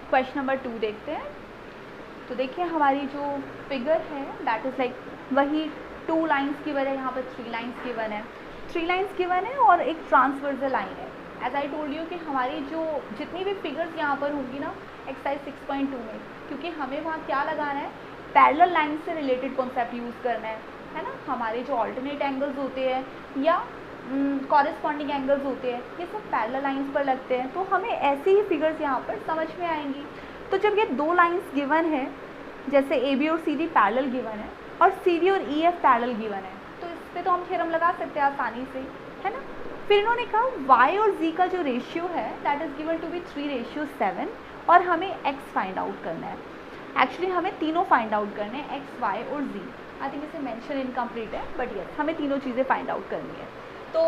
Question number 2 देखते हैं। तो देखिए हमारी जो फिगर है दैट इज़ लाइक वही 2 लाइन्स गिवन है, यहाँ पर 3 लाइन्स गिवन है, 3 लाइन्स गिवन है और एक ट्रांसवर्सल लाइन है। एज आई टोल्ड यू कि हमारी जो जितनी भी फिगर्स यहाँ पर होंगी ना एक्सरसाइज 6.2 में, क्योंकि हमें वहाँ क्या लगाना है, पैरेलल लाइन से रिलेटेड कॉन्सेप्ट यूज़ करना है ना। हमारे जो ऑल्टरनेट एंगल्स होते हैं या कॉरेस्पॉन्डिंग एंगल्स होते हैं ये सब पैरेलल लाइंस पर लगते हैं, तो हमें ऐसी ही फिगर्स यहाँ पर समझ में आएंगी। तो जब ये 2 लाइंस गिवन है, जैसे ए बी और सी डी पैरेलल गिवन है और सी डी और ई एफ पैरेलल गिवन है, तो इस पर तो हम थ्योरम लगा सकते हैं आसानी से, है ना। फिर इन्होंने कहा y और z का जो रेशियो है that is given to be 3:7 और हमें x फाइंड आउट करना है। एक्चुअली हमें तीनों फाइंड आउट करने हैं, x, y और z। आई थिंक इसे मेंशन इनकम्प्लीट है बट यस हमें तीनों चीज़ें फाइंड आउट करनी है। तो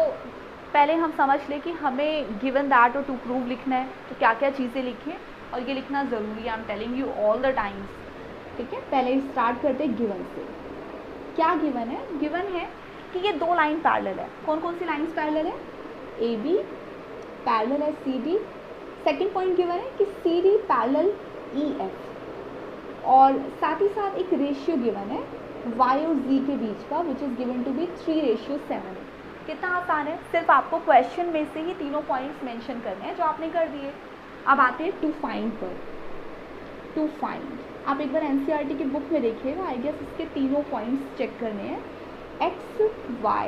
पहले हम समझ लें कि हमें गिवन दैट और टू प्रूव लिखना है, तो क्या क्या चीज़ें लिखें, और ये लिखना ज़रूरी है, I am telling you all the times. ठीक है, पहले स्टार्ट करते हैं गिवन से। क्या गिवन है? गिवन है कि ये 2 लाइन पैरेलल है। कौन कौन सी लाइंस पैरेलल है? ए बी पैरेलल है C D. Second point given है कि C D parallel E F, और साथ ही साथ एक रेशियो गिवन है y और z के बीच का which is given to be 3:7। कितना आसान है, सिर्फ आपको क्वेश्चन में से ही तीनों पॉइंट्स मेंशन करने हैं जो आपने कर दिए। अब आते हैं टू फाइंड पर। टू फाइंड आप एक बार एनसीईआरटी की बुक में देखिएगा, आई गेस इसके तीनों पॉइंट्स चेक करने हैं, x, y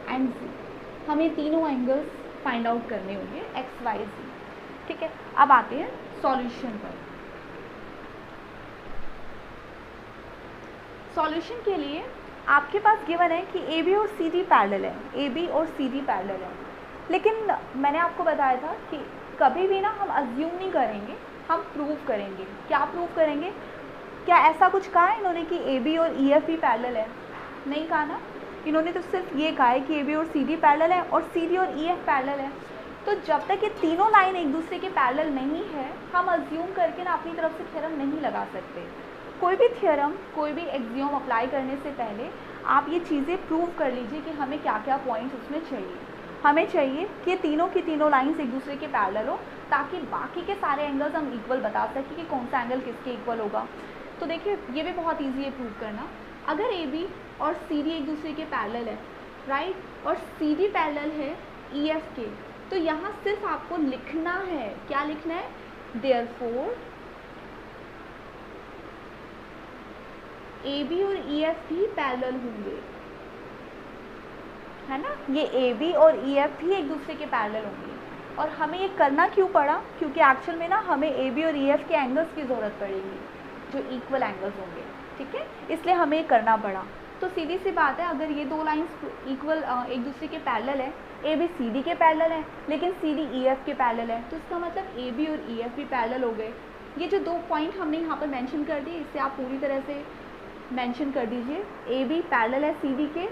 एंड z। हमें तीनों एंगल्स फाइंड आउट करने होंगे x, y, z। ठीक है, अब आते हैं सॉल्यूशन पर। सॉल्यूशन के लिए आपके पास गिवन है कि ए बी और सी डी पैरेलल है, ए बी और सी डी पैरेलल है। लेकिन मैंने आपको बताया था कि कभी भी ना हम अज्यूम नहीं करेंगे, हम प्रूव करेंगे। क्या प्रूव करेंगे? क्या ऐसा कुछ कहा है इन्होंने कि ए बी और ई एफ भी पैरेलल है? नहीं कहा ना, इन्होंने तो सिर्फ ये कहा है कि ए बी और सी डी पैरेलल है और सी डी और ई एफ पैरेलल है। तो जब तक ये तीनों लाइन एक दूसरे के पैरेलल नहीं है, हम अज्यूम करके ना अपनी तरफ से थ्योरम नहीं लगा सकते। कोई भी थ्योरम, कोई भी एक्सियोम अप्लाई करने से पहले आप ये चीज़ें प्रूव कर लीजिए कि हमें क्या क्या पॉइंट्स उसमें चाहिए। हमें चाहिए कि तीनों की तीनों लाइंस एक दूसरे के पैरेलल हो, ताकि बाकी के सारे एंगल्स हम इक्वल बता सकें कि कौन सा एंगल किसके इक्वल होगा। तो देखिए ये भी बहुत ईजी है प्रूव करना। अगर ए बी और सी डी एक दूसरे के पैरेलल है, राइट, और सी डी पैरेलल है ई एफ के, तो यहाँ सिर्फ आपको लिखना है, क्या लिखना है? देयरफॉर ए बी और ई एफ भी पैरेलल होंगे, है ना। ये ए बी और ई एफ भी एक दूसरे के पैरेलल होंगे। और हमें ये करना क्यों पड़ा? क्योंकि एक्चुअल में ना हमें ए बी और ई एफ के एंगल्स की ज़रूरत पड़ेगी जो इक्वल एंगल्स होंगे। ठीक है, इसलिए हमें ये करना पड़ा। तो सीधी सी बात है, अगर ये 2 लाइंस इक्वल एक दूसरे के पैरेलल है, ए बी सी डी के पैरेलल है लेकिन सी डी ई एफ के पैरेलल है, तो इसका मतलब ए बी और ई एफ भी पैरेलल हो गए। ये जो 2 पॉइंट हमने यहाँ पर मेंशन कर दिए, इससे आप पूरी तरह से मेंशन कर दीजिए ए बी पैरेलल है सी डी के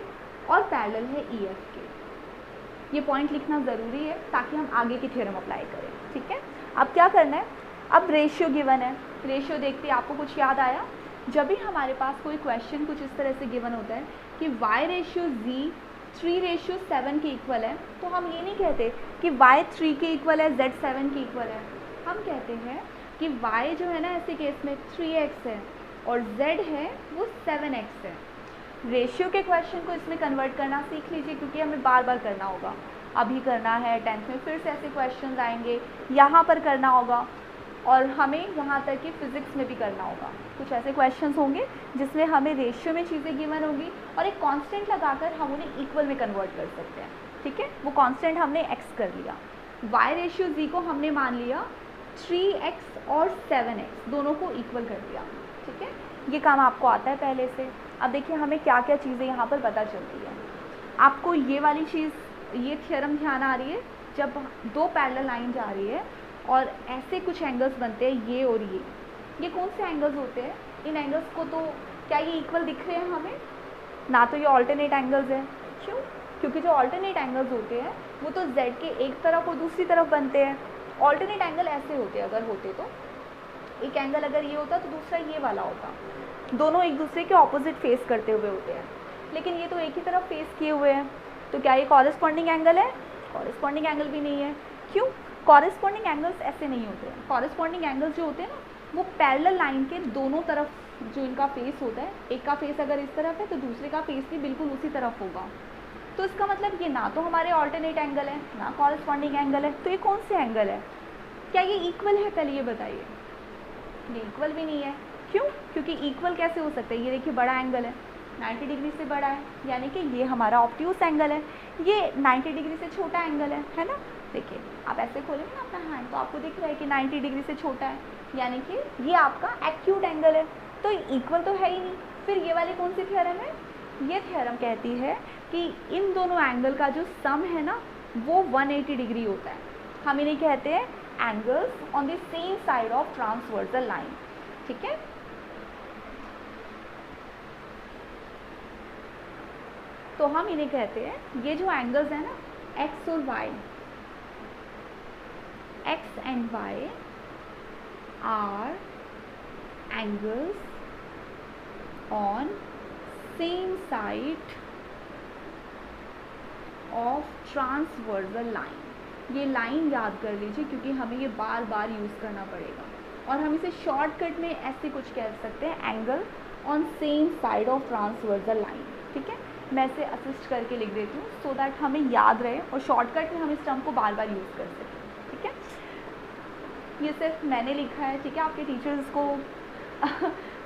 और पैरेलल है ई एफ के। ये पॉइंट लिखना ज़रूरी है ताकि हम आगे की थ्योरम अप्लाई करें। ठीक है, अब क्या करना है? अब रेशियो गिवन है। रेशियो देखते आपको कुछ याद आया? जब भी हमारे पास कोई क्वेश्चन कुछ इस तरह से गिवन होता है कि y रेशियो z 3:7 के इक्वल है, तो हम ये नहीं कहते कि y 3 के इक्वल है, z 7 के इक्वल है। हम कहते हैं कि y जो है ना ऐसे केस में 3x है और z है वो 7x है। रेशियो के क्वेश्चन को इसमें कन्वर्ट करना सीख लीजिए, क्योंकि हमें बार बार करना होगा। अभी करना है, 10th में फिर से ऐसे क्वेश्चंस आएंगे, यहाँ पर करना होगा, और हमें यहाँ तक कि फिज़िक्स में भी करना होगा। कुछ ऐसे क्वेश्चंस होंगे जिसमें हमें रेशियो में चीज़ें गिवन होंगी और एक कांस्टेंट लगाकर हम उन्हें इक्वल में कन्वर्ट कर सकते हैं। ठीक है, वो कांस्टेंट हमने x कर लिया, y रेशियो z को हमने मान लिया 3x और 7x दोनों को इक्वल कर दिया। ठीक है, ये काम आपको आता है पहले से। अब देखिए हमें क्या क्या चीज़ें यहाँ पर पता चलती है। आपको ये वाली चीज़, ये थ्योरम ध्यान आ रही है, जब 2 पैरेलल लाइन जा रही है और ऐसे कुछ एंगल्स बनते हैं, ये और ये कौन से एंगल्स होते हैं? इन एंगल्स को तो क्या ये इक्वल दिख रहे हैं हमें? ना तो ये ऑल्टरनेट एंगल्स हैं। क्यों? क्योंकि जो ऑल्टरनेट एंगल्स होते हैं वो तो z के एक तरफ और दूसरी तरफ बनते हैं। ऑल्टरनेट एंगल ऐसे होते हैं, अगर होते तो एक एंगल अगर ये होता तो दूसरा ये वाला होता, दोनों एक दूसरे के ऑपोजिट फेस करते हुए होते हैं। लेकिन ये तो एक ही तरफ फेस किए हुए हैं, तो क्या ये कॉरेस्पॉन्डिंग एंगल है? कॉरेस्पॉन्डिंग एंगल भी नहीं है। क्यों? कॉरेस्पॉन्डिंग एंगल्स ऐसे नहीं होते हैं। कॉरेस्पॉन्डिंग एंगल्स जो होते हैं ना, वो पैरेलल लाइन के दोनों तरफ जो इनका फेस होता है, एक का फेस अगर इस तरफ है तो दूसरे का फेस भी बिल्कुल उसी तरफ होगा। तो इसका मतलब ये ना तो हमारे ऑल्टरनेट एंगल है, ना कॉरेस्पॉन्डिंग एंगल है। तो ये कौन से एंगल है? क्या ये इक्वल है? पहले ये बताइए। ये इक्वल भी नहीं है। क्यों? क्योंकि इक्वल कैसे हो सकता है? ये देखिए बड़ा एंगल है, 90 डिग्री से बड़ा है, यानी कि ये हमारा ऑब्ट्यूस एंगल है, ये 90 डिग्री से छोटा एंगल है ना। देखिए आप ऐसे खोलेंगे ना अपना हैंड तो आपको दिख रहा है कि 90 डिग्री से छोटा है, यानी कि ये आपका एक्यूट एंगल है। तो इक्वल तो है ही नहीं। फिर ये वाली कौन सी थ्योरम है? ये थ्योरम कहती है कि इन दोनों एंगल का जो सम है ना, वो 180 डिग्री होता है। हम इन्हें कहते हैं angles on the same side of transversal line. ठीक है, तो हम इन्हें कहते हैं, ये जो एंगल्स है ना, एक्स और Y, X and Y are angles on same side of transversal line. ये लाइन याद कर लीजिए क्योंकि हमें ये बार बार यूज़ करना पड़ेगा, और हम इसे शॉर्टकट में ऐसे कुछ कह सकते हैं, angle on same side of transversal line. ठीक है, मैं इसे असिस्ट करके लिख देती हूँ सो दैट हमें याद रहे और शॉर्टकट में हम इस टर्म को बार बार यूज़ कर सकें। ठीक है, ये सिर्फ मैंने लिखा है। ठीक है, आपके टीचर्स को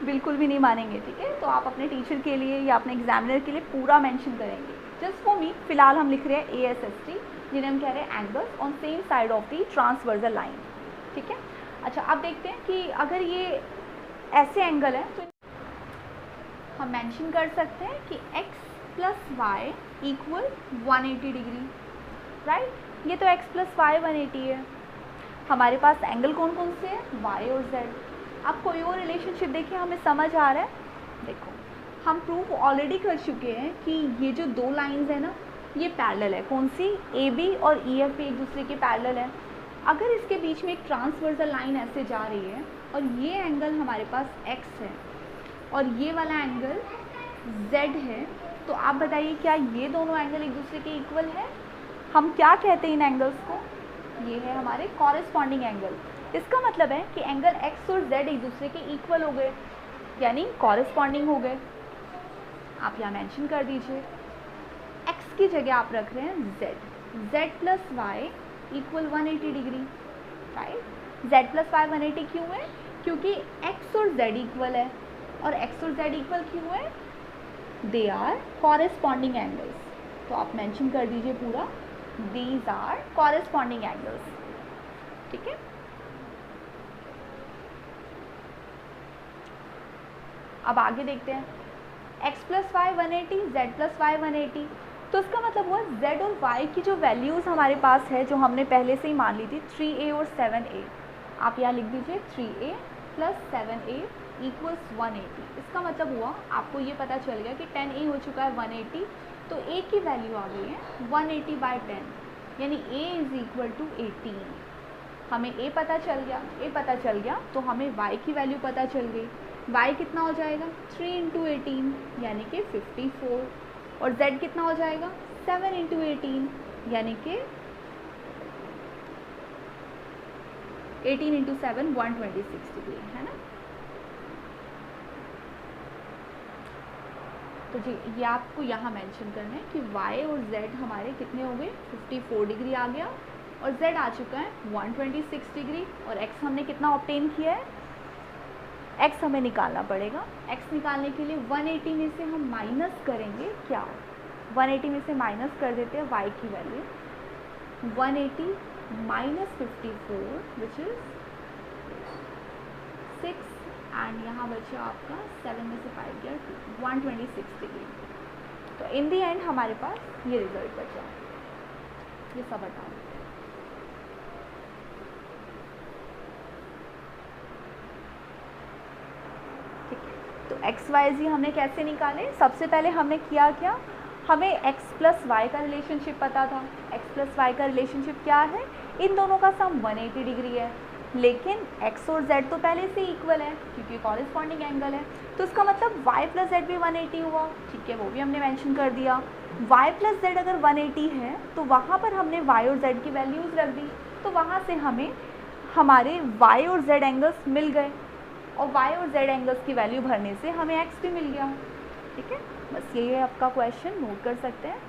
बिल्कुल भी नहीं मानेंगे। ठीक है, तो आप अपने टीचर के लिए या अपने एग्जामिनर के लिए पूरा मेंशन करेंगे। जस्ट फॉर मी फिलहाल हम लिख रहे हैं ASST, जिन्हें हम कह रहे हैं angles on same side of the transversal line. ठीक है, अच्छा अब देखते हैं कि अगर ये ऐसे एंगल है तो हम मेंशन कर सकते हैं कि x plus Y equal 180 degree. Right, ये तो x प्लस वाई 180 है। हमारे पास एंगल कौन कौन से हैं? y और z। अब कोई और रिलेशनशिप देखिए, हमें समझ आ रहा है। देखो, हम प्रूफ ऑलरेडी कर चुके हैं कि ये जो दो लाइंस है ना, ये पैरेलल है। कौन सी? AB और EF भी एक दूसरे के पैरेलल है। अगर इसके बीच में एक ट्रांसवर्सल लाइन ऐसे जा रही है और ये एंगल हमारे पास x है और ये वाला एंगल z है, तो आप बताइए क्या ये दोनों एंगल एक दूसरे के इक्वल है? हम क्या कहते हैं इन एंगल्स को? ये है हमारे कॉरेस्पॉन्डिंग एंगल। इसका मतलब है कि एंगल x और z एक दूसरे के इक्वल हो गए, यानी कॉरेस्पॉन्डिंग हो गए। आप यहाँ मेंशन कर दीजिए, x की जगह आप रख रहे हैं z plus Y equal 180 degree. Right, z plus Y 180 क्यों है? क्योंकि x और z इक्वल है, और x और z इक्वल क्यों है? They are corresponding angles. तो आप मेंशन कर दीजिए पूरा, दीज आर कॉरेस्पॉन्डिंग एंगल्स। ठीक है, अब आगे देखते हैं, x plus Y 180, z plus Y 180। तो इसका मतलब हुआ z और y की जो वैल्यूज़ हमारे पास है, जो हमने पहले से ही मान ली थी, 3a और 7a। आप यहाँ लिख दीजिए 3a प्लस 7a इक्वल्स 180। इसका मतलब हुआ आपको ये पता चल गया कि 10a हो चुका है 180, तो a की वैल्यू आ गई है 180/10, यानी a इज़ इक्वल टू 18। हमें a पता चल गया तो हमें y की वैल्यू पता चल गई। y कितना हो जाएगा? 3 × 18 यानी कि 54, और z कितना हो जाएगा? 7 × 18 यानी कि 18 × 7 126 डिग्री, है ना। तो जी ये आपको यहाँ मेंशन करना है कि y और z हमारे कितने हो गए? 54 डिग्री आ गया, और z आ चुका है 126 डिग्री, और x हमने कितना ऑब्टेन किया है? x हमें निकालना पड़ेगा। x निकालने के लिए 180 में से हम माइनस करेंगे क्या? 180 में से माइनस कर देते हैं y की value, 180 minus 54 which is 6, and यहाँ बचा आपका 7 में से 5 गया 126 डिग्री। तो इन दी एंड हमारे पास ये रिजल्ट बचा। ये सब हटा देते हैं। ठीक है, तो एक्स वाई जी हमने कैसे निकाले? सबसे पहले हमने किया क्या? हमें x प्लस वाई का रिलेशनशिप पता था। x प्लस वाई का रिलेशनशिप क्या है? इन दोनों का सम 180 डिग्री है, लेकिन x और z तो पहले से इक्वल है क्योंकि कॉरेस्पॉन्डिंग एंगल है। तो इसका मतलब y प्लस z भी 180 हुआ। ठीक है, वो भी हमने मेंशन कर दिया। y प्लस z अगर 180 है तो वहाँ पर हमने y और z की वैल्यूज़ रख दी। तो वहाँ से हमें हमारे y और z एंगल्स मिल गए और y और z एंगल्स की वैल्यू भरने से हमें x भी मिल गया। ठीक है, बस यही है आपका क्वेश्चन, नोट कर सकते हैं।